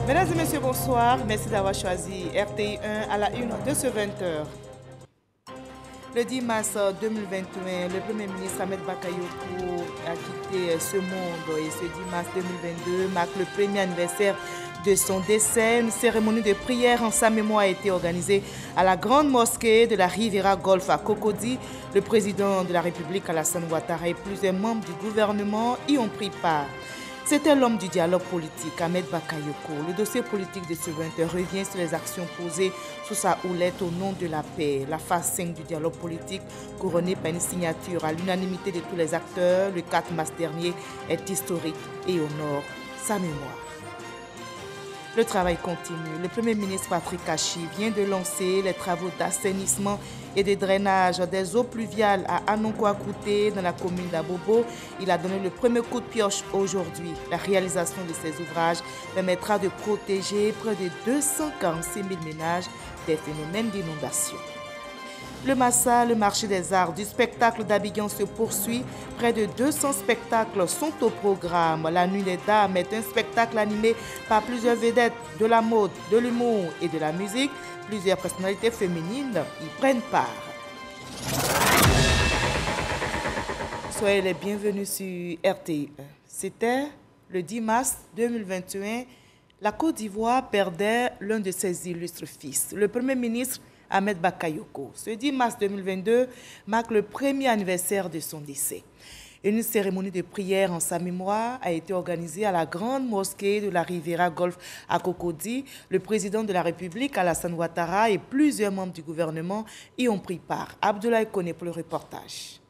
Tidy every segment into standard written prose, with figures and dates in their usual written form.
Mesdames et messieurs, bonsoir. Merci d'avoir choisi RTI1 à la une de ce 20h. Le 10 mars 2021, le Premier ministre Ahmed Bakayoko a quitté ce monde et ce 10 mars 2022 marque le premier anniversaire de son décès. Une cérémonie de prière en sa mémoire a été organisée à la grande mosquée de la Riviera Golf à Cocody. Le président de la République Alassane Ouattara et plusieurs membres du gouvernement y ont pris part. C'était l'homme du dialogue politique, Ahmed Bakayoko. Le dossier politique de ce 20h revient sur les actions posées sous sa houlette au nom de la paix. La phase 5 du dialogue politique, couronnée par une signature à l'unanimité de tous les acteurs, le 4 mars dernier, est historique et honore sa mémoire. Le travail continue. Le Premier ministre Patrick Achi vient de lancer les travaux d'assainissement et de drainage des eaux pluviales à Anonkwa-Kouté dans la commune d'Abobo. Il a donné le premier coup de pioche aujourd'hui. La réalisation de ces ouvrages permettra de protéger près de 246 000 ménages des phénomènes d'inondation. Le Massa, le marché des arts du spectacle d'Abidjan se poursuit. Près de 200 spectacles sont au programme. La Nuit des Dames est un spectacle animé par plusieurs vedettes de la mode, de l'humour et de la musique. Plusieurs personnalités féminines y prennent part. Soyez les bienvenus sur RTI1. C'était le 10 mars 2021. La Côte d'Ivoire perdait l'un de ses illustres fils, le Premier ministre Ahmed Bakayoko. Ce 10 mars 2022 marque le premier anniversaire de son décès. Une cérémonie de prière en sa mémoire a été organisée à la grande mosquée de la Riviera Golf à Cocody. Le président de la République, Alassane Ouattara, et plusieurs membres du gouvernement y ont pris part. Abdoulaye Koné pour le reportage.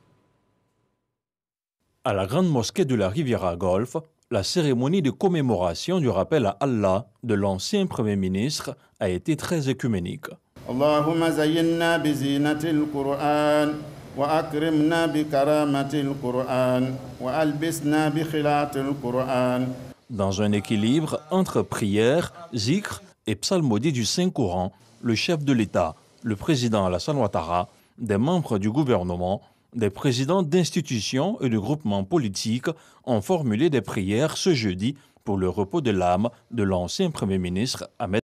À la grande mosquée de la Riviera Golf, la cérémonie de commémoration du rappel à Allah de l'ancien Premier ministre a été très œcuménique. اللهم زينا بزينة القرآن وأكرمنا بكرامة القرآن وألبسنا بخلاط القرآن. Dans un équilibre entre prière, zikr et psalmodie du Saint-Coran, le chef de l'État, le président Alassane Ouattara, des membres du gouvernement, des présidents d'institutions et de groupements politiques ont formulé des prières ce jeudi pour le repos de l'âme de l'ancien Premier ministre Ahmed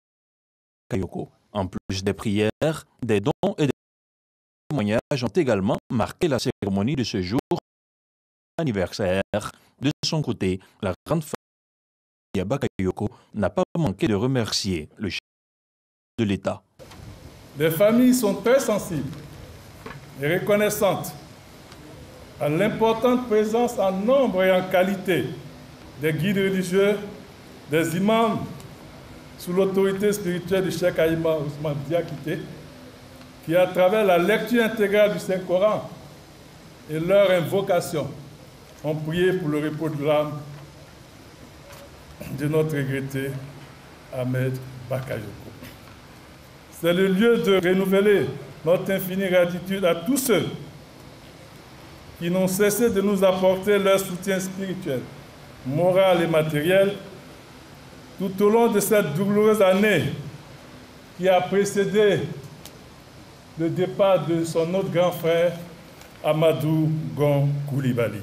Bakayoko. En plus des prières, des dons et des témoignages ont également marqué la cérémonie de ce jour anniversaire. De son côté, la grande famille Bakayoko n'a pas manqué de remercier le chef de l'État. Les familles sont très sensibles et reconnaissantes à l'importante présence en nombre et en qualité des guides religieux, des imams, sous l'autorité spirituelle du Cheikh Aïma Ousmane Diakité, qui, à travers la lecture intégrale du Saint-Coran et leur invocation, ont prié pour le repos de l'âme de notre regretté Ahmed Bakayoko. C'est le lieu de renouveler notre infinie gratitude à tous ceux qui n'ont cessé de nous apporter leur soutien spirituel, moral et matériel tout au long de cette douloureuse année qui a précédé le départ de son autre grand frère, Amadou Gon Coulibaly.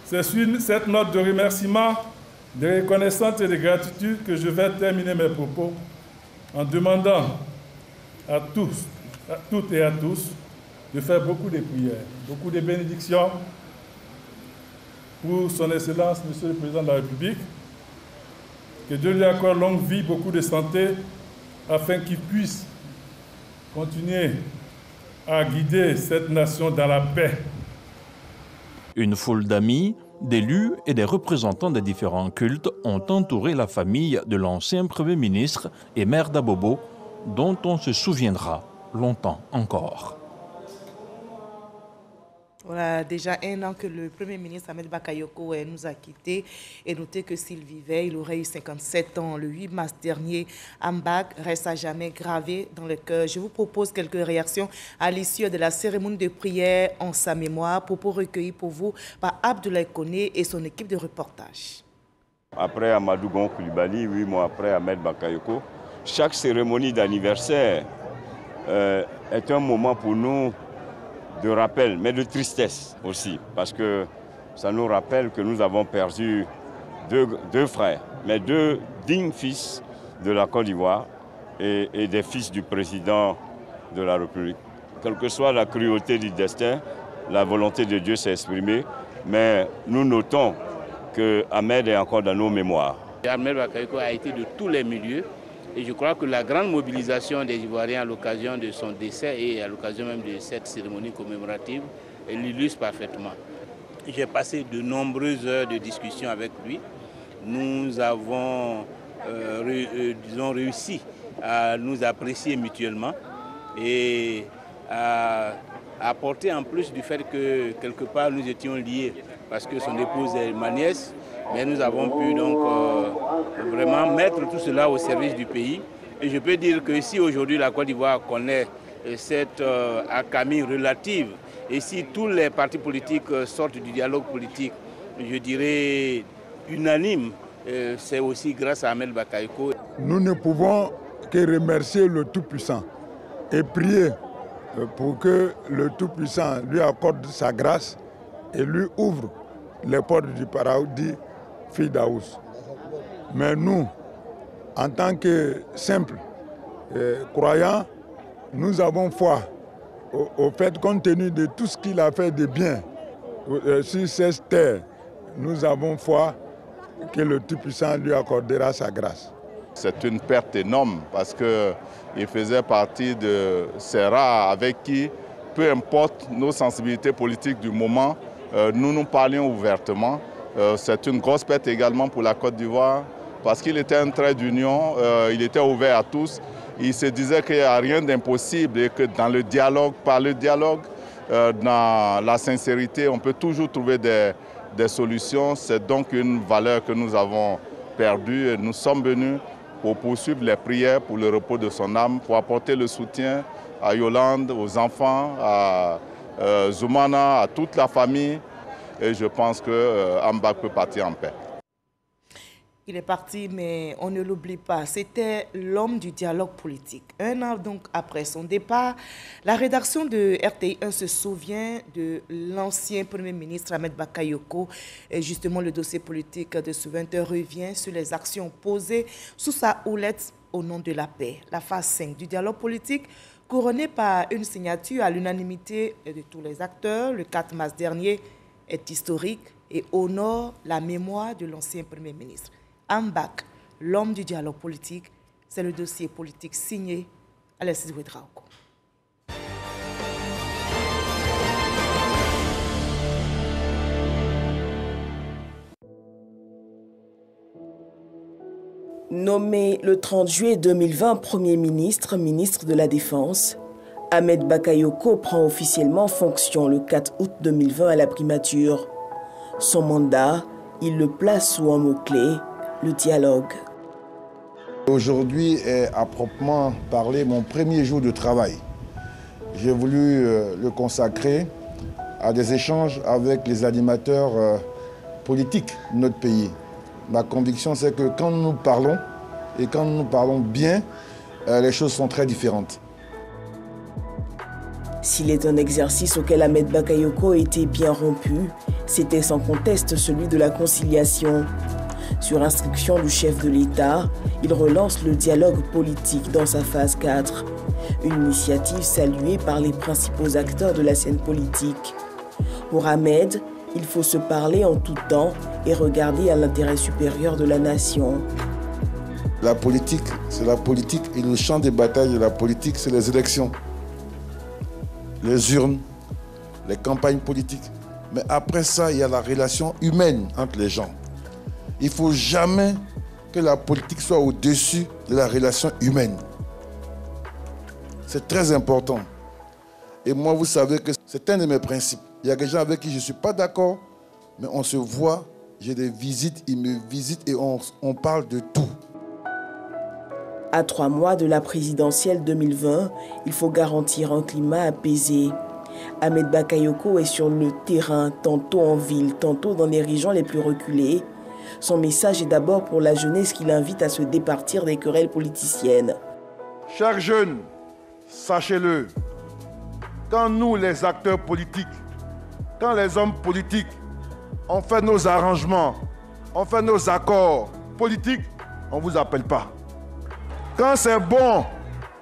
C'est sur cette note de remerciement, de reconnaissance et de gratitude que je vais terminer mes propos en demandant à tous, à toutes et à tous, de faire beaucoup de prières, beaucoup de bénédictions pour son Excellence, Monsieur le Président de la République. Que Dieu lui accorde longue vie, beaucoup de santé, afin qu'il puisse continuer à guider cette nation dans la paix. Une foule d'amis, d'élus et des représentants des différents cultes ont entouré la famille de l'ancien Premier ministre et maire d'Abobo, dont on se souviendra longtemps encore. Voilà déjà un an que le Premier ministre Ahmed Bakayoko nous a quittés et notez que s'il vivait, il aurait eu 57 ans. Le 8 mars dernier, Ambak reste à jamais gravé dans le cœur. Je vous propose quelques réactions à l'issue de la cérémonie de prière en sa mémoire, propos recueillis pour vous par Abdoulaye Koné et son équipe de reportage. Après Amadou Gon Coulibaly, 8 mois après Ahmed Bakayoko, chaque cérémonie d'anniversaire est un moment pour nous de rappel, mais de tristesse aussi, parce que ça nous rappelle que nous avons perdu deux frères, mais deux dignes fils de la Côte d'Ivoire et des fils du président de la République. Quelle que soit la cruauté du destin, la volonté de Dieu s'est exprimée, mais nous notons que Ahmed est encore dans nos mémoires. Ahmed Bakayoko a été de tous les milieux et je crois que la grande mobilisation des Ivoiriens à l'occasion de son décès et à l'occasion même de cette cérémonie commémorative l'illustre parfaitement. J'ai passé de nombreuses heures de discussion avec lui. Nous avons réussi à nous apprécier mutuellement et à apporter en plus du fait que quelque part nous étions liés parce que son épouse est ma nièce, mais nous avons pu donc vraiment mettre tout cela au service du pays. Et je peux dire que si aujourd'hui la Côte d'Ivoire connaît cette accalmie relative et si tous les partis politiques sortent du dialogue politique, je dirais unanime, c'est aussi grâce à Ahmed Bakayoko. Nous ne pouvons que remercier le Tout-Puissant et prier pour que le Tout-Puissant lui accorde sa grâce et lui ouvre les portes du paradis Firdaus. Mais nous, en tant que simples croyants, nous avons foi au fait, compte tenu de tout ce qu'il a fait de bien sur cette terre, nous avons foi que le Tout-Puissant lui accordera sa grâce. C'est une perte énorme parce qu'il faisait partie de ces rares avec qui, peu importe nos sensibilités politiques du moment, nous nous parlions ouvertement. C'est une grosse perte également pour la Côte d'Ivoire parce qu'il était un trait d'union, il était ouvert à tous. Il se disait qu'il n'y a rien d'impossible et que dans le dialogue, par le dialogue, dans la sincérité, on peut toujours trouver des solutions. C'est donc une valeur que nous avons perdue et nous sommes venus pour poursuivre les prières pour le repos de son âme, pour apporter le soutien à Yolande, aux enfants, à Zoumana, à toute la famille. Et je pense que Ambak peut partir en paix. Il est parti, mais on ne l'oublie pas. C'était l'homme du dialogue politique. Un an donc après son départ, la rédaction de RTI1 se souvient de l'ancien Premier ministre Ahmed Bakayoko. Et justement, le dossier politique de ce 20h revient sur les actions posées sous sa houlette au nom de la paix. La phase 5 du dialogue politique, couronnée par une signature à l'unanimité de tous les acteurs, le 4 mars dernier, est historique et honore la mémoire de l'ancien Premier ministre. Ambak, l'homme du dialogue politique, c'est le dossier politique signé Alexis Ouedraogo. Nommé le 30 juillet 2020 Premier ministre, ministre de la Défense, Ahmed Bakayoko prend officiellement fonction le 4 août 2020 à la primature. Son mandat, il le place sous un mot-clé, le dialogue. Aujourd'hui est à proprement parler mon premier jour de travail. J'ai voulu le consacrer à des échanges avec les animateurs politiques de notre pays. Ma conviction, c'est que quand nous parlons, et quand nous parlons bien, les choses sont très différentes. S'il est un exercice auquel Ahmed Bakayoko était bien rompu, c'était sans conteste celui de la conciliation. Sur instruction du chef de l'État, il relance le dialogue politique dans sa phase 4. Une initiative saluée par les principaux acteurs de la scène politique. Pour Ahmed, il faut se parler en tout temps et regarder à l'intérêt supérieur de la nation. La politique, c'est la politique et le champ de bataille de la politique, c'est les élections. Les urnes, les campagnes politiques. Mais après ça, il y a la relation humaine entre les gens. Il ne faut jamais que la politique soit au-dessus de la relation humaine. C'est très important. Et moi, vous savez que c'est un de mes principes. Il y a des gens avec qui je ne suis pas d'accord, mais on se voit, j'ai des visites, ils me visitent et on parle de tout. À 3 mois de la présidentielle 2020, il faut garantir un climat apaisé. Ahmed Bakayoko est sur le terrain, tantôt en ville, tantôt dans les régions les plus reculées. Son message est d'abord pour la jeunesse qui l'invite à se départir des querelles politiciennes. Chers jeunes, sachez-le, quand nous, les acteurs politiques, quand les hommes politiques, on fait nos arrangements, on fait nos accords politiques, on ne vous appelle pas. Quand c'est bon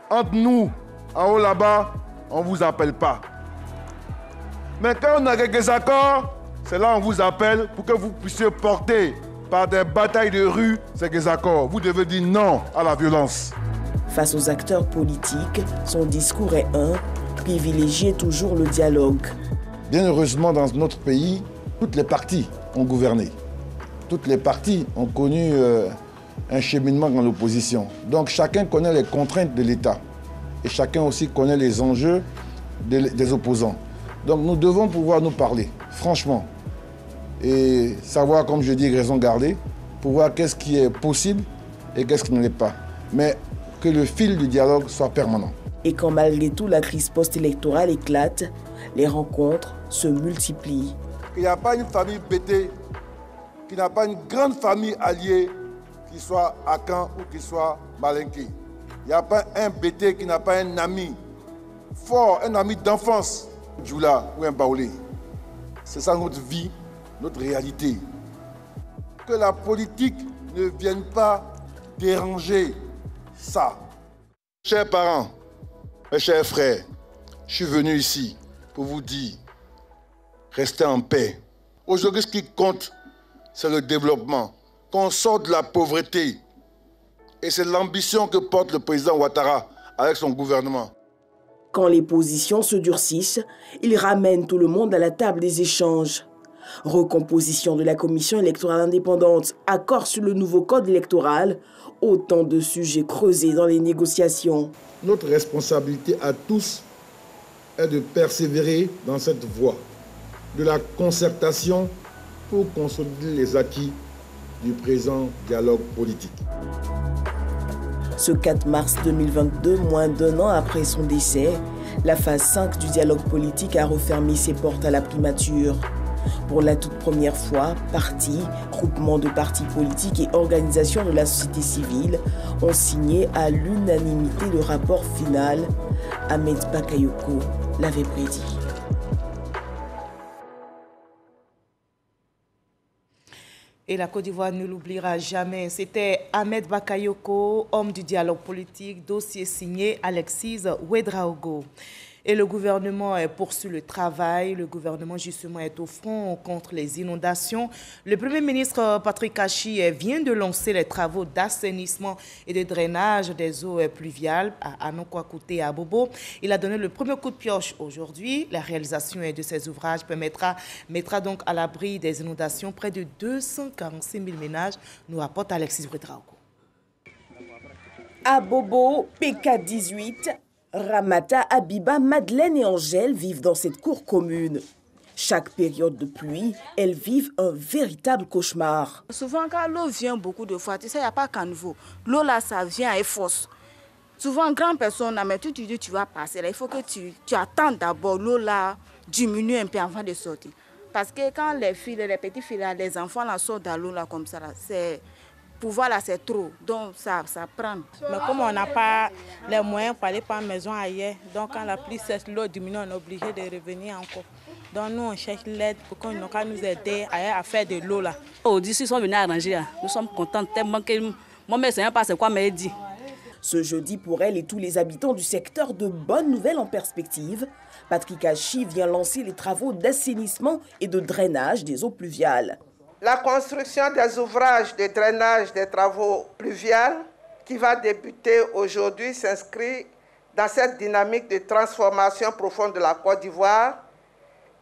entre nous, en haut là-bas, on ne vous appelle pas. Mais quand on a quelques accords, c'est là qu'on vous appelle pour que vous puissiez porter par des batailles de rue ces accords. Vous devez dire non à la violence. Face aux acteurs politiques, son discours est privilégier toujours le dialogue. Bien heureusement, dans notre pays, toutes les partis ont gouverné. Toutes les partis ont connu un cheminement dans l'opposition. Donc chacun connaît les contraintes de l'État. Et chacun aussi connaît les enjeux des opposants. Donc nous devons pouvoir nous parler, franchement. Et savoir, comme je dis, raison garder, pour voir qu'est-ce qui est possible et qu'est-ce qui ne l'est pas. Mais que le fil du dialogue soit permanent. Et quand malgré tout la crise post-électorale éclate, les rencontres se multiplient. Il n'y a pas une famille bêtée, qui n'a pas une grande famille alliée, qui soit Akan ou qui soit Malinké. Il n'y a pas un bêté qui n'a pas un ami fort, un ami d'enfance, Djoula ou un Baoulé. C'est ça notre vie, notre réalité. Que la politique ne vienne pas déranger ça. Chers parents, mes chers frères, je suis venu ici pour vous dire, restez en paix. Aujourd'hui, ce qui compte, c'est le développement. Qu'on sorte de la pauvreté. Et c'est l'ambition que porte le président Ouattara avec son gouvernement. Quand les positions se durcissent, il ramène tout le monde à la table des échanges. Recomposition de la commission électorale indépendante, accord sur le nouveau code électoral, autant de sujets creusés dans les négociations. Notre responsabilité à tous est de persévérer dans cette voie de la concertation pour consolider les acquis du présent dialogue politique. Ce 4 mars 2022, moins d'un an après son décès, la phase 5 du dialogue politique a refermé ses portes à la primature. Pour la toute première fois, partis, groupements de partis politiques et organisations de la société civile ont signé à l'unanimité le rapport final. Ahmed Bakayoko l'avait prédit. Et la Côte d'Ivoire ne l'oubliera jamais. C'était Ahmed Bakayoko, homme du dialogue politique, dossier signé Alexis Ouedraogo. Et le gouvernement poursuit le travail. Le gouvernement, justement, est au front contre les inondations. Le Premier ministre Patrick Kachi vient de lancer les travaux d'assainissement et de drainage des eaux pluviales à Anokwakouté et à Bobo. Il a donné le premier coup de pioche aujourd'hui. La réalisation de ces ouvrages mettra donc à l'abri des inondations près de 246 000 ménages, nous rapporte Alexis Ouedraogo. À Bobo, PK18, Ramata, Abiba, Madeleine et Angèle vivent dans cette cour commune. Chaque période de pluie, elles vivent un véritable cauchemar. Souvent, quand l'eau vient beaucoup de fois, tu sais, il n'y a pas qu'à nouveau. L'eau là, ça vient et force. Souvent, grande personne, mais tu dis tu vas passer là. Il faut que tu attends d'abord l'eau là diminue un peu avant de sortir. Parce que quand les filles, les petites filles, les enfants là, sortent dans l'eau là comme ça, c'est... Pouvoir là, c'est trop, donc ça prend. Mais comme on n'a pas les moyens pour aller par maison ailleurs, donc quand la pluie cesse, l'eau diminue, on est obligé de revenir encore. Donc nous, on cherche l'aide pour qu'on nous aider à faire de l'eau là. Aujourd'hui, ils sont venus arranger, nous sommes contents tellement que moi, je ne sais pas c'est quoi m'a dit. Ce jeudi, pour elle et tous les habitants du secteur, de bonnes nouvelles en perspective. Patrick Kachi vient lancer les travaux d'assainissement et de drainage des eaux pluviales. La construction des ouvrages de drainage des travaux pluviales qui va débuter aujourd'hui s'inscrit dans cette dynamique de transformation profonde de la Côte d'Ivoire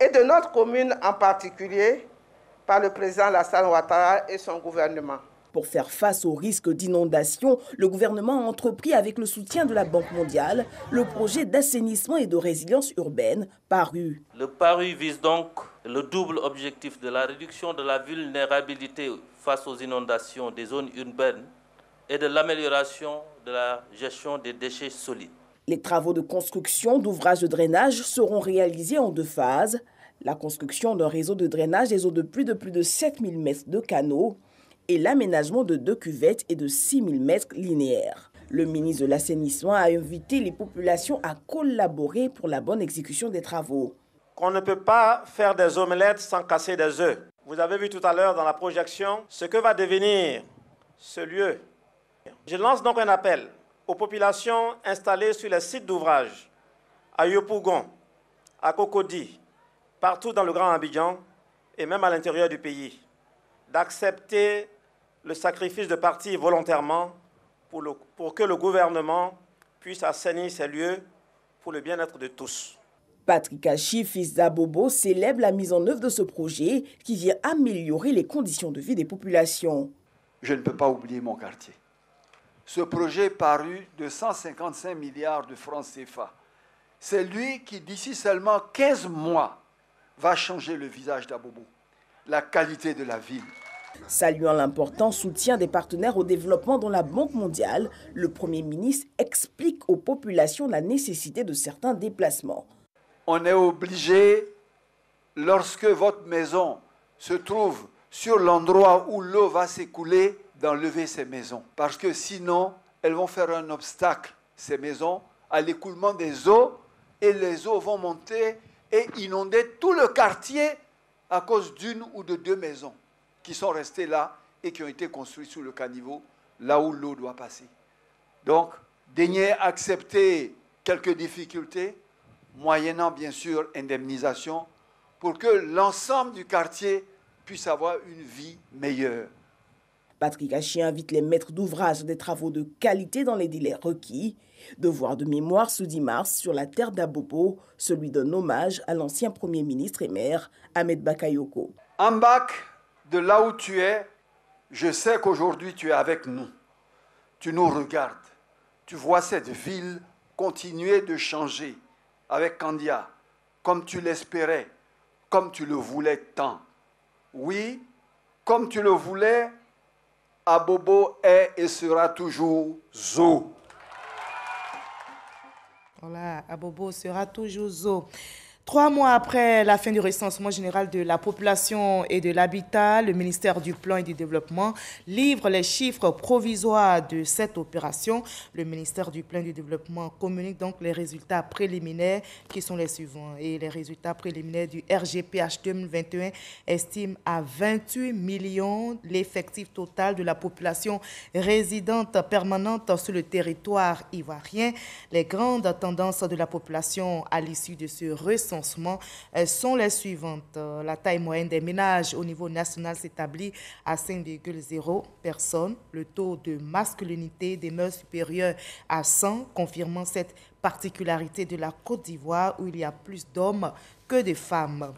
et de notre commune en particulier par le président Alassane Ouattara et son gouvernement. Pour faire face au risque d'inondation, le gouvernement a entrepris avec le soutien de la Banque mondiale le projet d'assainissement et de résilience urbaine PARU. Le PARU vise donc le double objectif de la réduction de la vulnérabilité face aux inondations des zones urbaines et de l'amélioration de la gestion des déchets solides. Les travaux de construction d'ouvrages de drainage seront réalisés en 2 phases. La construction d'un réseau de drainage des eaux de plus de 7000 mètres de canaux et l'aménagement de 2 cuvettes et de 6000 mètres linéaires. Le ministre de l'Assainissement a invité les populations à collaborer pour la bonne exécution des travaux. On ne peut pas faire des omelettes sans casser des œufs. Vous avez vu tout à l'heure dans la projection ce que va devenir ce lieu. Je lance donc un appel aux populations installées sur les sites d'ouvrage, à Yopougon, à Cocody, partout dans le Grand Abidjan et même à l'intérieur du pays, d'accepter le sacrifice de partir volontairement pour que le gouvernement puisse assainir ces lieux pour le bien-être de tous. Patrick Achi, fils d'Abobo, célèbre la mise en œuvre de ce projet qui vient améliorer les conditions de vie des populations. Je ne peux pas oublier mon quartier. Ce projet paru de 155 milliards de francs CFA, c'est lui qui, d'ici seulement 15 mois, va changer le visage d'Abobo, la qualité de la ville. Saluant l'important soutien des partenaires au développement dans la Banque mondiale, le Premier ministre explique aux populations la nécessité de certains déplacements. On est obligé, lorsque votre maison se trouve sur l'endroit où l'eau va s'écouler, d'enlever ces maisons. Parce que sinon, elles vont faire un obstacle, ces maisons, à l'écoulement des eaux, et les eaux vont monter et inonder tout le quartier à cause d'une ou de deux maisons qui sont restées là et qui ont été construites sous le caniveau, là où l'eau doit passer. Donc, daignez accepter quelques difficultés, moyennant bien sûr indemnisation, pour que l'ensemble du quartier puisse avoir une vie meilleure. Patrick Achi invite les maîtres d'ouvrage des travaux de qualité dans les délais requis. Devoir de mémoire ce 10 mars sur la terre d'Abobo, celui d'un hommage à l'ancien Premier ministre et maire Ahmed Bakayoko. Ambak, de là où tu es, je sais qu'aujourd'hui tu es avec nous. Tu nous regardes. Tu vois cette ville continuer de changer avec Kandia, comme tu l'espérais, comme tu le voulais tant. Oui, comme tu le voulais, Abobo est et sera toujours Zo. Voilà, Abobo sera toujours Zo. 3 mois après la fin du recensement général de la population et de l'habitat, le ministère du Plan et du Développement livre les chiffres provisoires de cette opération. Le ministère du Plan et du Développement communique donc les résultats préliminaires qui sont les suivants. Et les résultats préliminaires du RGPH 2021 estiment à 28 millions l'effectif total de la population résidente permanente sur le territoire ivoirien. Les grandes tendances de la population à l'issue de ce recensement sont les suivantes. La taille moyenne des ménages au niveau national s'établit à 5,0 personnes. Le taux de masculinité demeure supérieur à 100, confirmant cette particularité de la Côte d'Ivoire où il y a plus d'hommes que de femmes.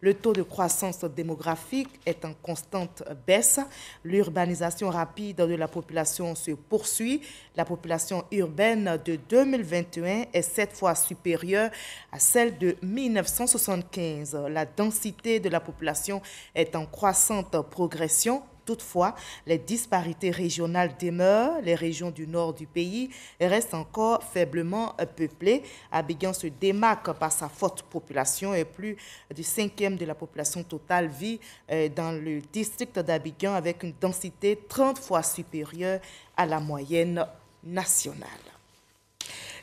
Le taux de croissance démographique est en constante baisse. L'urbanisation rapide de la population se poursuit. La population urbaine de 2021 est 7 fois supérieure à celle de 1975. La densité de la population est en croissante progression. Toutefois, les disparités régionales demeurent. Les régions du nord du pays restent encore faiblement peuplées. Abidjan se démarque par sa forte population et plus du 5e de la population totale vit dans le district d'Abidjan avec une densité 30 fois supérieure à la moyenne nationale.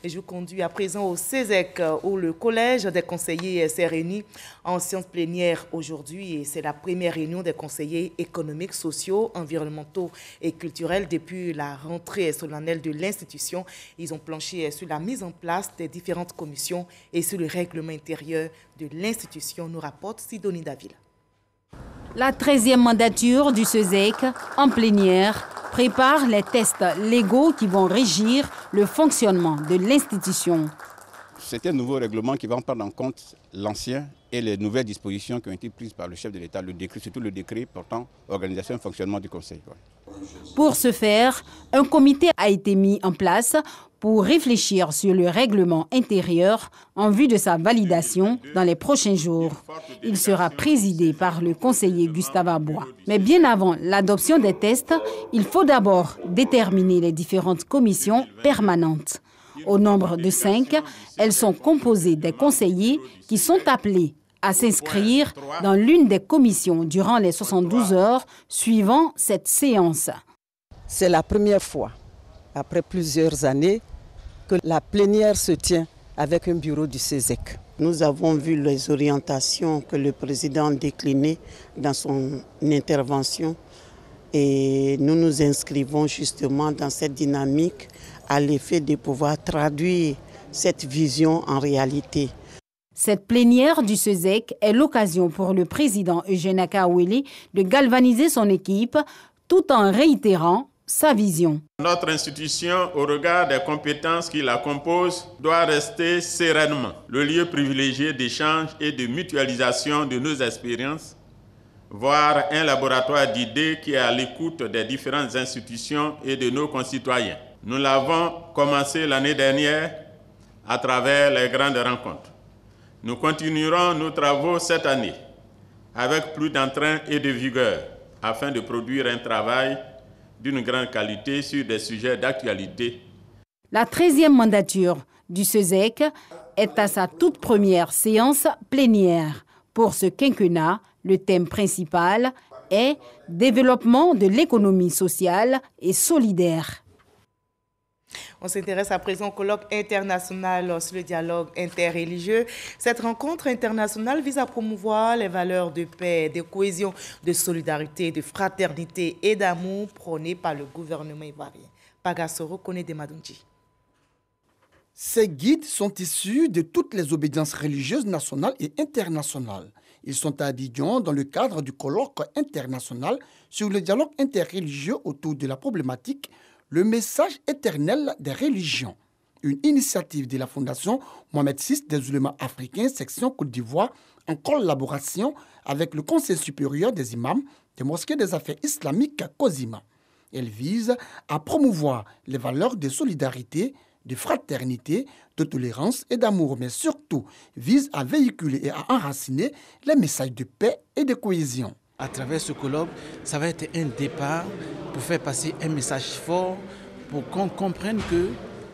Et je vous conduis à présent au CESEC où le Collège des conseillers s'est réuni en séance plénière aujourd'hui. Et c'est la première réunion des conseillers économiques, sociaux, environnementaux et culturels depuis la rentrée solennelle de l'institution. Ils ont planché sur la mise en place des différentes commissions et sur le règlement intérieur de l'institution, nous rapporte Sidonie Davila. La 13e mandature du CESEC en plénière prépare les tests légaux qui vont régir le fonctionnement de l'institution. C'est un nouveau règlement qui va prendre en compte l'ancien et les nouvelles dispositions qui ont été prises par le chef de l'État, le décret, surtout le décret portant organisation et fonctionnement du Conseil. Pour ce faire, un comité a été mis en place pour réfléchir sur le règlement intérieur en vue de sa validation dans les prochains jours. Il sera présidé par le conseiller Gustave Abois. Mais bien avant l'adoption des tests, il faut d'abord déterminer les différentes commissions permanentes. Au nombre de 5, elles sont composées des conseillers qui sont appelés à s'inscrire dans l'une des commissions durant les 72 heures suivant cette séance. C'est la première fois, après plusieurs années, que la plénière se tient avec un bureau du CESEC. Nous avons vu les orientations que le président déclinait dans son intervention Et nous nous inscrivons justement dans cette dynamique à l'effet de pouvoir traduire cette vision en réalité. Cette plénière du SESEC est l'occasion pour le président Eugène Akaouéli de galvaniser son équipe tout en réitérant sa vision. Notre institution, au regard des compétences qui la composent, doit rester sereinement le lieu privilégié d'échange et de mutualisation de nos expériences, voire un laboratoire d'idées qui est à l'écoute des différentes institutions et de nos concitoyens. Nous l'avons commencé l'année dernière à travers les grandes rencontres. Nous continuerons nos travaux cette année avec plus d'entrain et de vigueur afin de produire un travail d'une grande qualité sur des sujets d'actualité. La 13e mandature du SESEC est à sa toute première séance plénière. Pour ce quinquennat, le thème principal est « Développement de l'économie sociale et solidaire ». On s'intéresse à présent au colloque international sur le dialogue interreligieux. Cette rencontre internationale vise à promouvoir les valeurs de paix, de cohésion, de solidarité, de fraternité et d'amour prônées par le gouvernement ivoirien. Pagasoro connaît Demadunji. Ces guides sont issus de toutes les obédiences religieuses nationales et internationales. Ils sont à Abidjan dans le cadre du colloque international sur le dialogue interreligieux autour de la problématique le message éternel des religions, une initiative de la Fondation Mohamed VI des Oulémas africains, section Côte d'Ivoire, en collaboration avec le Conseil supérieur des imams des mosquées des affaires islamiques COSIMA. Elle vise à promouvoir les valeurs de solidarité, de fraternité, de tolérance et d'amour, mais surtout vise à véhiculer et à enraciner les messages de paix et de cohésion. À travers ce colloque, ça va être un départ pour faire passer un message fort, pour qu'on comprenne que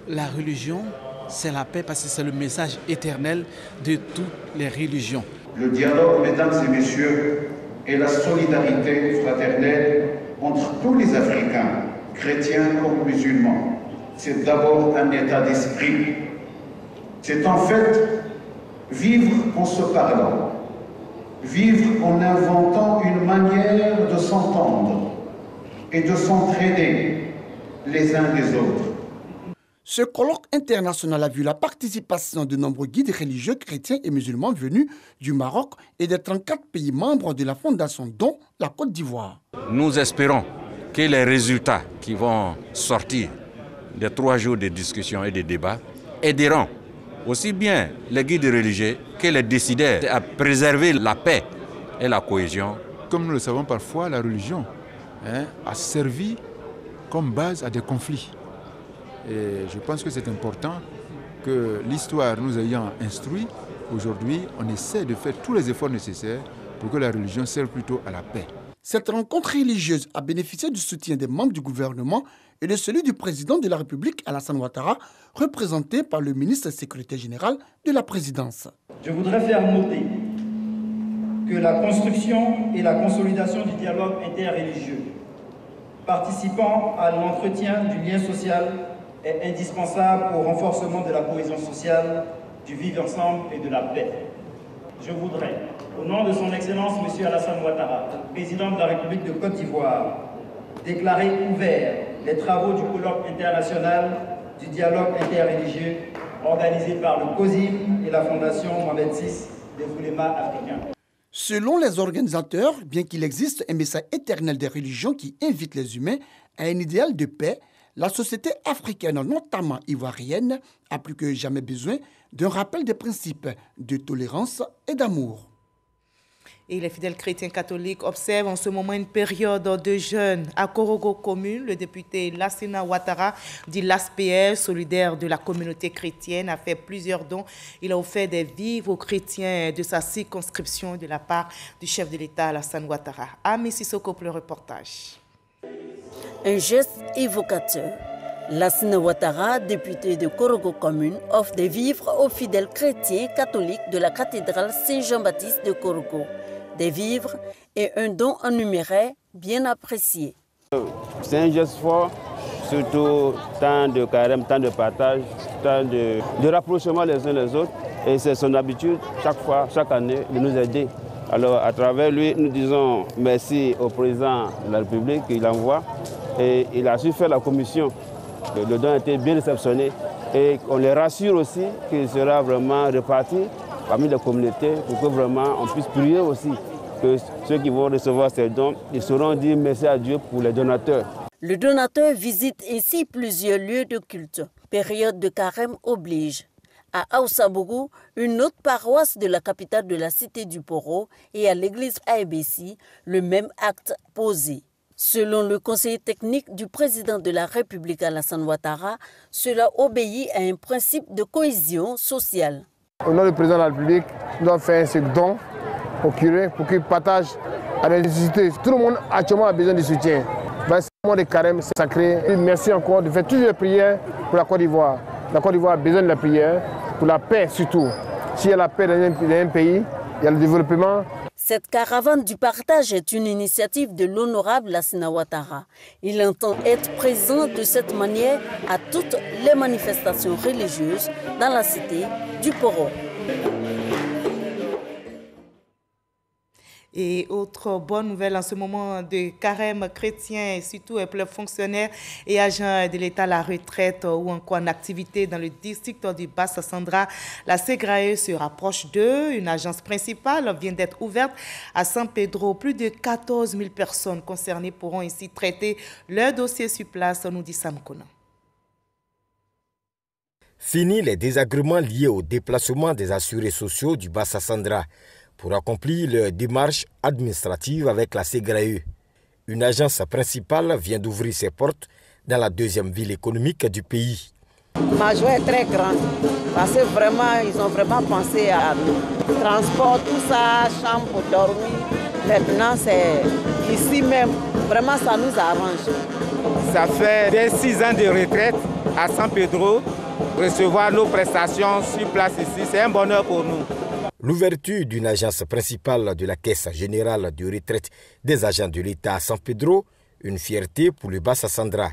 la religion, c'est la paix, parce que c'est le message éternel de toutes les religions. Le dialogue, mesdames et messieurs, est la solidarité fraternelle entre tous les Africains, chrétiens comme musulmans. C'est d'abord un état d'esprit. C'est en fait vivre en se parlant. Vivre en inventant une manière de s'entendre et de s'entraider les uns des autres. Ce colloque international a vu la participation de nombreux guides religieux chrétiens et musulmans venus du Maroc et des 34 pays membres de la Fondation, dont la Côte d'Ivoire. Nous espérons que les résultats qui vont sortir des 3 jours de discussion et de débat aideront aussi bien les guides religieux que les décideurs à préserver la paix et la cohésion. Comme nous le savons parfois, la religion a servi comme base à des conflits. Et je pense que c'est important que l'histoire nous ayant instruits, aujourd'hui, on essaie de faire tous les efforts nécessaires pour que la religion serve plutôt à la paix. Cette rencontre religieuse a bénéficié du soutien des membres du gouvernement et de celui du président de la République, Alassane Ouattara, représenté par le ministre secrétaire général de la présidence. Je voudrais faire noter que la construction et la consolidation du dialogue interreligieux, participant à l'entretien du lien social, est indispensable au renforcement de la cohésion sociale, du vivre ensemble et de la paix. Je voudrais, au nom de son Excellence M. Alassane Ouattara, président de la République de Côte d'Ivoire, déclarer ouverts les travaux du colloque international du dialogue interreligieux organisé par le COSIM et la Fondation Mohamed VI des Oulémas africains. Selon les organisateurs, bien qu'il existe un message éternel des religions qui invite les humains à un idéal de paix, la société africaine, notamment ivoirienne, a plus que jamais besoin d'un rappel des principes de tolérance et d'amour. Et les fidèles chrétiens catholiques observent en ce moment une période de jeûne. À Korogo commune, le député Lassina Ouattara, dit l'ASPL, solidaire de la communauté chrétienne, a fait plusieurs dons. Il a offert des vivres aux chrétiens de sa circonscription de la part du chef de l'État, Alassane Ouattara. Ami Sissoko pour le reportage. Un geste évocateur. Lassina Ouattara, député de Korogo commune, offre des vivres aux fidèles chrétiens catholiques de la cathédrale Saint-Jean-Baptiste de Korogo. Des vivres et un don en numéraire bien apprécié. C'est un geste fort, surtout temps de carême, temps de partage, temps de rapprochement les uns les autres. Et c'est son habitude, chaque fois, chaque année, de nous aider Alors à travers lui, nous disons merci au président de la République qu'il envoie et il a su faire la commission. Le don a été bien réceptionné et on les rassure aussi qu'il sera vraiment réparti parmi les communautés pour que vraiment on puisse prier aussi que ceux qui vont recevoir ces dons, ils sauront dire merci à Dieu pour les donateurs. Le donateur visite ici plusieurs lieux de culte. Période de carême oblige. À Aoussabougou, une autre paroisse de la capitale de la cité du Poro, et à l'église Aébessi, le même acte posé. Selon le conseiller technique du président de la République Alassane Ouattara, cela obéit à un principe de cohésion sociale. Au nom du président de la République, nous avons fait ce don au curé pour qu'il partage à la nécessité. Tout le monde actuellement a besoin de soutien. Ce moment de carême sacré. Merci encore de faire toutes les prières pour la Côte d'Ivoire. La Côte d'Ivoire a besoin de la prière, pour la paix surtout. S'il y a la paix dans un pays, il y a le développement. Cette caravane du partage est une initiative de l'honorable Lassina Ouattara. Il entend être présent de cette manière à toutes les manifestations religieuses dans la cité du Poro. Et autre bonne nouvelle en ce moment de carême chrétien, et surtout pour les fonctionnaires et agents de l'État à la retraite ou encore en activité dans le district du Bassa-Sandra, la SEGRAE se rapproche d'eux. Une agence principale vient d'être ouverte à San Pedro. Plus de 14 000 personnes concernées pourront ici traiter leur dossier sur place, nous dit Sam Kona. Fini les désagréments liés au déplacement des assurés sociaux du Bassa-Sandra pour accomplir leur démarche administrative avec la SEGRAE. Une agence principale vient d'ouvrir ses portes dans la deuxième ville économique du pays. Ma joie est très grande parce que vraiment, ils ont vraiment pensé à nous. Transport, tout ça, chambre pour dormir. Maintenant, c'est ici même. Vraiment, ça nous arrange. Ça fait 6 ans de retraite à San Pedro. Recevoir nos prestations sur place ici, c'est un bonheur pour nous. L'ouverture d'une agence principale de la Caisse générale de retraite des agents de l'État à San Pedro, une fierté pour le Bassa-Sandra.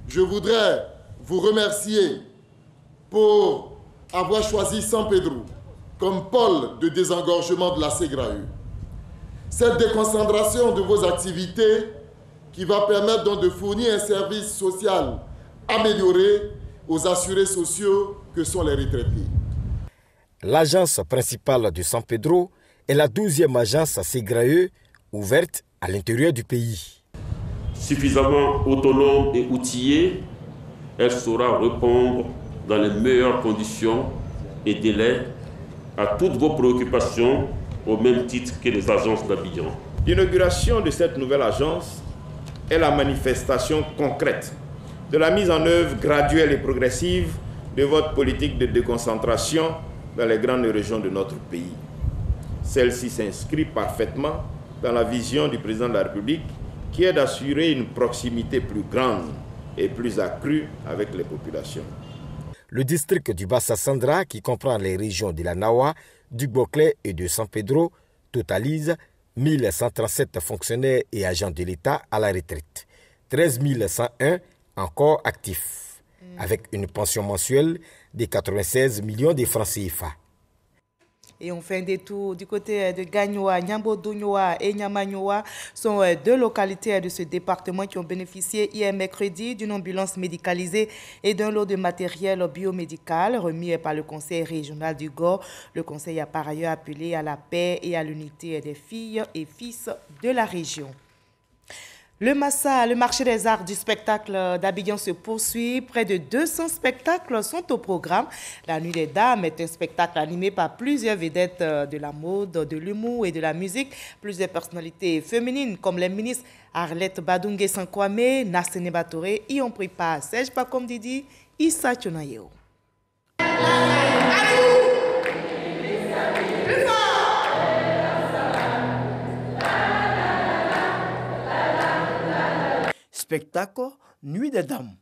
Je voudrais vous remercier pour avoir choisi San Pedro comme pôle de désengorgement de la SEGRAE. Cette déconcentration de vos activités qui va permettre donc de fournir un service social amélioré aux assurés sociaux que sont les retraités. L'agence principale de San Pedro est la 12e agence SEGRAE ouverte à l'intérieur du pays. Suffisamment autonome et outillée, elle saura répondre dans les meilleures conditions et délais à toutes vos préoccupations au même titre que les agences d'Abidjan. L'inauguration de cette nouvelle agence est la manifestation concrète de la mise en œuvre graduelle et progressive de votre politique de déconcentration dans les grandes régions de notre pays. Celle-ci s'inscrit parfaitement dans la vision du président de la République qui est d'assurer une proximité plus grande et plus accrue avec les populations. Le district du Bassa-Sandra, qui comprend les régions de la Nawa, du Boclé et de San Pedro, totalise 1137 fonctionnaires et agents de l'État à la retraite, 13 101 encore actifs, avec une pension mensuelle de 96 millions de francs CFA. Et on fait un détour du côté de Gagnoa, Nyambodonyoa et Nyamanyoa sont deux localités de ce département qui ont bénéficié hier mercredi d'une ambulance médicalisée et d'un lot de matériel biomédical remis par le conseil régional du Gor. Le conseil a par ailleurs appelé à la paix et à l'unité des filles et fils de la région. Le Massa, le marché des arts du spectacle d'Abidjan se poursuit. Près de 200 spectacles sont au programme. La Nuit des Dames est un spectacle animé par plusieurs vedettes de la mode, de l'humour et de la musique. Plusieurs personnalités féminines comme les ministres Arlette Badungé Sankwame, Nassene Batoré y ont pris part. Serge Pakom Didi, Issa Chonayeo. Spectacle Nuit des Dames.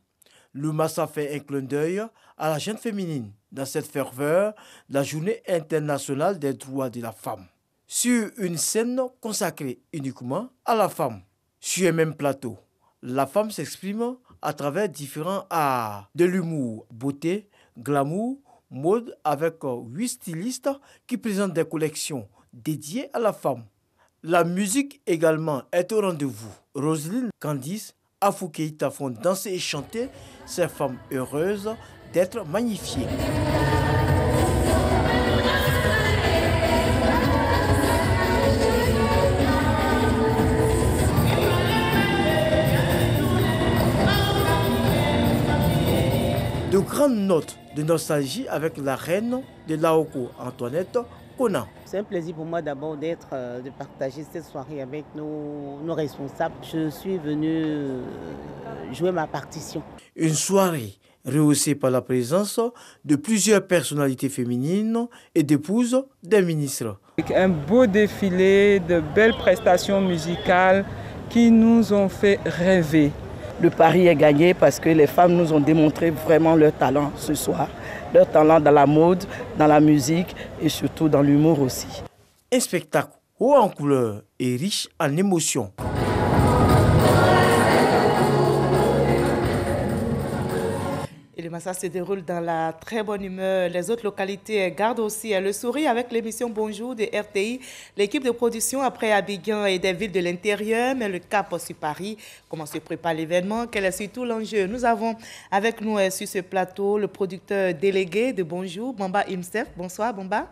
Le Massa fait un clin d'œil à la jeune féminine dans cette ferveur de la Journée internationale des droits de la femme. Sur une scène consacrée uniquement à la femme. Sur un même plateau, la femme s'exprime à travers différents arts de l'humour, beauté, glamour, mode avec 8 stylistes qui présentent des collections dédiées à la femme. La musique également est au rendez-vous. Roselyne Candice, Afou Keïta font danser et chanter ces femmes heureuses d'être magnifiées. De grandes notes de nostalgie avec la reine de Laoko, Antoinette Konan. C'est un plaisir pour moi d'abord de partager cette soirée avec nos responsables. Je suis venue jouer ma partition. Une soirée rehaussée par la présence de plusieurs personnalités féminines et d'épouses des ministres. Un beau défilé de belles prestations musicales qui nous ont fait rêver. Le pari est gagné parce que les femmes nous ont démontré vraiment leur talent ce soir. Leur talent dans la mode, dans la musique et surtout dans l'humour aussi. Un spectacle haut en couleurs et riche en émotions. Et le massage se déroule dans la très bonne humeur. Les autres localités gardent aussi le sourire avec l'émission Bonjour de RTI. L'équipe de production après Abidjan et des villes de l'intérieur met le cap sur Paris. Comment se prépare l'événement? Quel est surtout l'enjeu? Nous avons avec nous sur ce plateau le producteur délégué de Bonjour, Bamba Imsef. Bonsoir Bamba.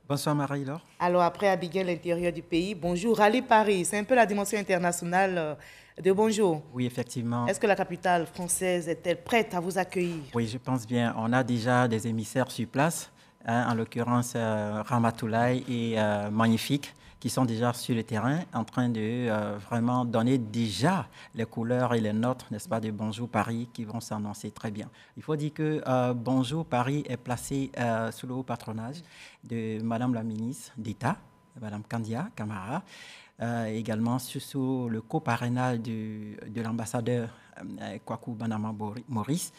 Bonsoir Marie-Laure. Alors après Abidjan, l'intérieur du pays, Bonjour, Rallye Paris. C'est un peu la dimension internationale de Bonjour. Oui, effectivement. Est-ce que la capitale française est-elle prête à vous accueillir? Oui, je pense bien. On a déjà des émissaires sur place, en l'occurrence Ramatoulaye et Magnifique, qui sont déjà sur le terrain en train de vraiment donner déjà les couleurs et les notes, n'est-ce pas, de Bonjour Paris qui vont s'annoncer très bien. Il faut dire que Bonjour Paris est placé sous le haut patronage de Madame la ministre d'État, Madame Kandia Camara, également sous le coparrainage de l'ambassadeur Kwaku Banama Maurice.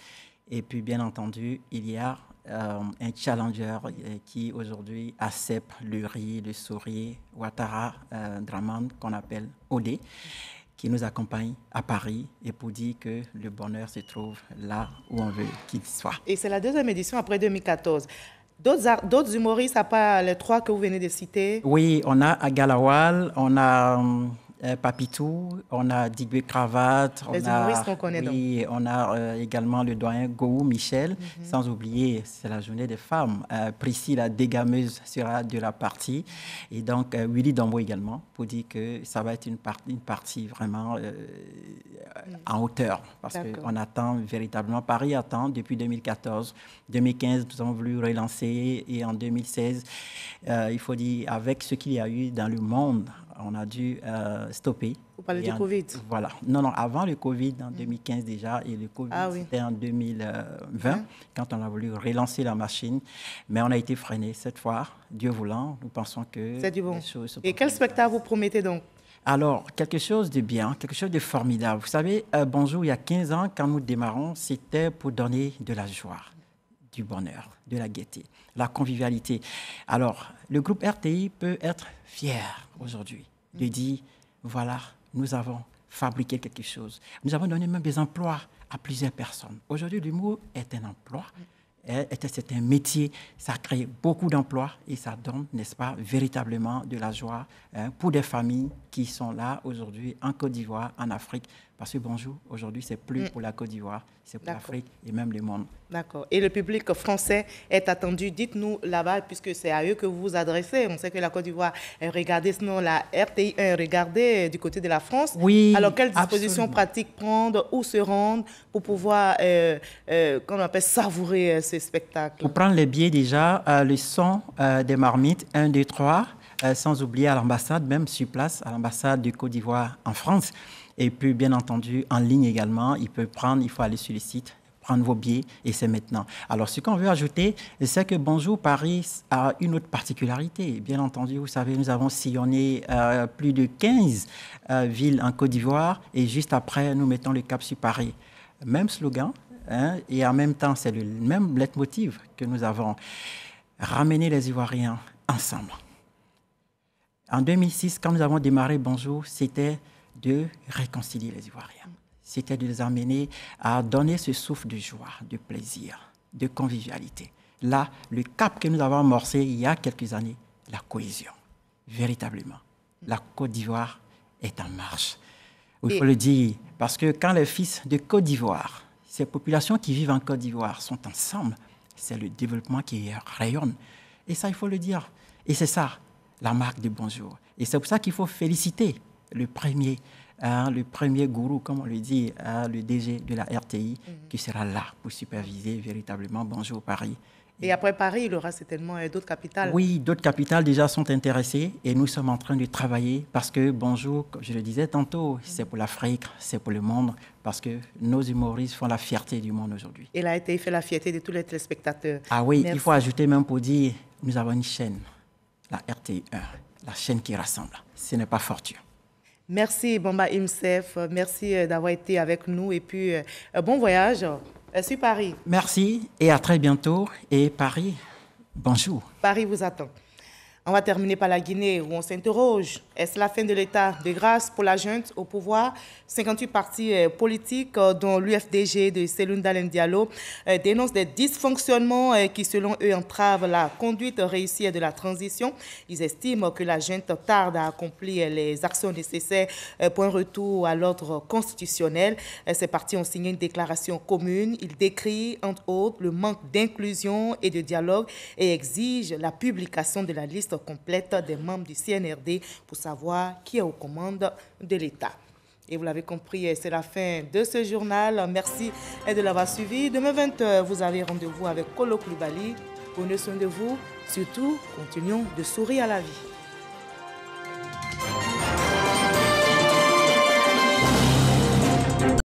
Et puis, bien entendu, il y a un challenger qui aujourd'hui accepte le riz, le sourire, Ouattara Draman, qu'on appelle Odé, qui nous accompagne à Paris et pour dire que le bonheur se trouve là où on veut qu'il soit. Et c'est la deuxième édition après 2014. D'autres humoristes, à part les trois que vous venez de citer? Oui, on a Agalawal, on a Papitou, on a Digwe Cravate. Les humoristes qu'on connaît donc. Oui, on a également le doyen Gou Michel, sans oublier, c'est la journée des femmes. Priscille, la dégameuse, sera de la partie. Et donc, Willy Dambo également, pour dire que ça va être une partie vraiment en hauteur. Parce qu'on attend véritablement, Paris attend depuis 2014. 2015, nous avons voulu relancer et en 2016, il faut dire, avec ce qu'il y a eu dans le monde, on a dû stopper. Vous parlez du Covid? Voilà. Non, avant le Covid, en 2015 déjà, et le Covid, c'était en 2020, quand on a voulu relancer la machine. Mais on a été freiné cette fois, Dieu voulant. Nous pensons que c'est du bon. Les choses... Et quel spectacle vous promettez donc? Alors, quelque chose de bien, quelque chose de formidable. Vous savez, Bonjour, il y a 15 ans, quand nous démarrons, c'était pour donner de la joie, du bonheur, de la gaieté, la convivialité. Alors, le groupe RTI peut être fier aujourd'hui de dire, voilà, nous avons fabriqué quelque chose. Nous avons donné même des emplois à plusieurs personnes. Aujourd'hui, l'humour est un emploi, c'est un métier, ça crée beaucoup d'emplois et ça donne, n'est-ce pas, véritablement de la joie pour des familles qui sont là aujourd'hui en Côte d'Ivoire, en Afrique. Parce que Bonjour, aujourd'hui, c'est plus pour la Côte d'Ivoire, c'est pour l'Afrique et même le monde. D'accord. Et le public français est attendu, dites-nous là-bas, puisque c'est à eux que vous vous adressez. On sait que la Côte d'Ivoire est regardée, sinon la RTI est regardée du côté de la France. Oui, alors, quelles dispositions pratiques prendre, où se rendre pour pouvoir, qu'on appelle, savourer ce spectacle? Pour prendre les billets déjà, le son des marmites, 1, 2, 3, sans oublier à l'ambassade, même sur place, à l'ambassade de Côte d'Ivoire en France. Et puis, bien entendu, en ligne également, il faut aller sur le site, prendre vos billets, et c'est maintenant. Alors, ce qu'on veut ajouter, c'est que Bonjour Paris a une autre particularité. Bien entendu, vous savez, nous avons sillonné plus de 15 villes en Côte d'Ivoire, et juste après, nous mettons le cap sur Paris. Même slogan, et en même temps, c'est le même leitmotiv que nous avons. Ramener les Ivoiriens ensemble. En 2006, quand nous avons démarré Bonjour, c'était de réconcilier les Ivoiriens. C'était de les amener à donner ce souffle de joie, de plaisir, de convivialité. Là, le cap que nous avons amorcé il y a quelques années, la cohésion, véritablement. La Côte d'Ivoire est en marche. Il faut le dire, parce que quand les fils de Côte d'Ivoire, ces populations qui vivent en Côte d'Ivoire sont ensemble, c'est le développement qui rayonne. Et ça, il faut le dire. Et c'est ça, la marque de Bonjour. Et c'est pour ça qu'il faut féliciter le premier gourou, comme on le dit, le DG de la RTI, qui sera là pour superviser véritablement Bonjour Paris. Et après Paris, il y aura certainement d'autres capitales. Oui, d'autres capitales déjà sont intéressées et nous sommes en train de travailler parce que Bonjour, comme je le disais tantôt, c'est pour l'Afrique, c'est pour le monde, parce que nos humoristes font la fierté du monde aujourd'hui. Et la RTI fait la fierté de tous les téléspectateurs. Ah oui, Merci. Il faut ajouter même pour dire, nous avons une chaîne, la RTI 1, la chaîne qui rassemble. Ce n'est pas fortuit. Merci Bamba Imsef, merci d'avoir été avec nous et puis bon voyage sur Paris. Merci et à très bientôt. Et Paris, bonjour. Paris vous attend. On va terminer par la Guinée où on s'interroge. Est-ce la fin de l'état de grâce pour la junte au pouvoir? 58 partis politiques, dont l'UFDG de Cellou Dalein Diallo, dénoncent des dysfonctionnements qui, selon eux, entravent la conduite réussie de la transition. Ils estiment que la junte tarde à accomplir les actions nécessaires pour un retour à l'ordre constitutionnel. Ces partis ont signé une déclaration commune. Ils décrivent, entre autres, le manque d'inclusion et de dialogue et exigent la publication de la liste complète des membres du CNRD pour savoir qui est aux commandes de l'État. Et vous l'avez compris, c'est la fin de ce journal. Merci de l'avoir suivi. Demain 20h, vous avez rendez-vous avec Kolo Koulibaly. Prenez soin de vous. Surtout, continuons de sourire à la vie.